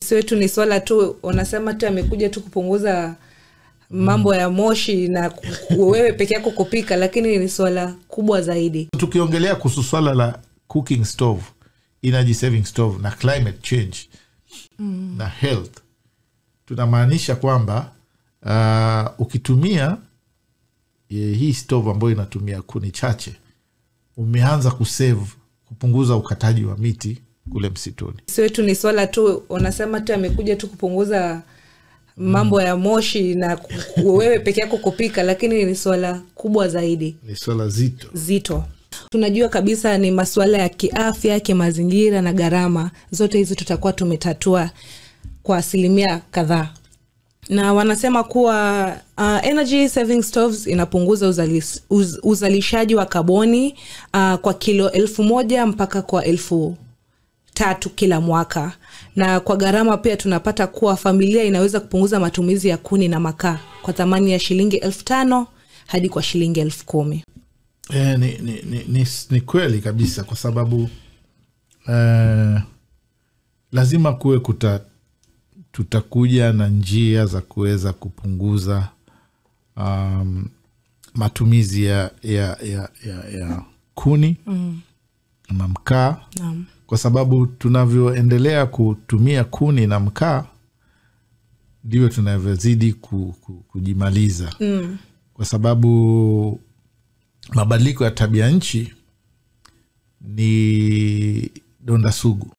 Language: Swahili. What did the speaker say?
Sio tu ni swala tu unasema tu amekuja tu kupunguza mambo ya moshi na wewe peke yako kupika, lakini ni swala kubwa zaidi. Tukiongelea kuhusu swala la cooking stove, energy saving stove na climate change na health, tunamaanisha kwamba ukitumia hii stove ambayo inatumia kuni chache, umeanza kupunguza ukataji wa miti kule msituni. Sio tu ni swala tu unasema tu amekuja tu kupunguza mambo ya moshi na wewe peke yako kupika, lakini ni swala kubwa zaidi. Ni swala zito. Tunajua kabisa ni masuala ya kiafya, kimazingira na gharama. Zote hizi tutakuwa tumetatua kwa asilimia kadhaa. Na wanasema kuwa energy saving stoves inapunguza uzalishaji wa kaboni kwa kilo 1,000 mpaka kwa 3,000 kila mwaka. Na kwa gharama pia tunapata kuwa familia inaweza kupunguza matumizi ya kuni na makaa kwa thamani ya shilingi 5,000 hadi kwa shilingi 10,000. Ni kweli kabisa, kwa sababu lazima kuwe tutakuja na njia za kuweza kupunguza matumizi ya kuni na mkaa. Kwa sababu tunavyoendelea kutumia kuni na mkaa ndivyo tunavyozidi kujimaliza. Kwa sababu mabadiliko ya tabia nchi ni donda sugu.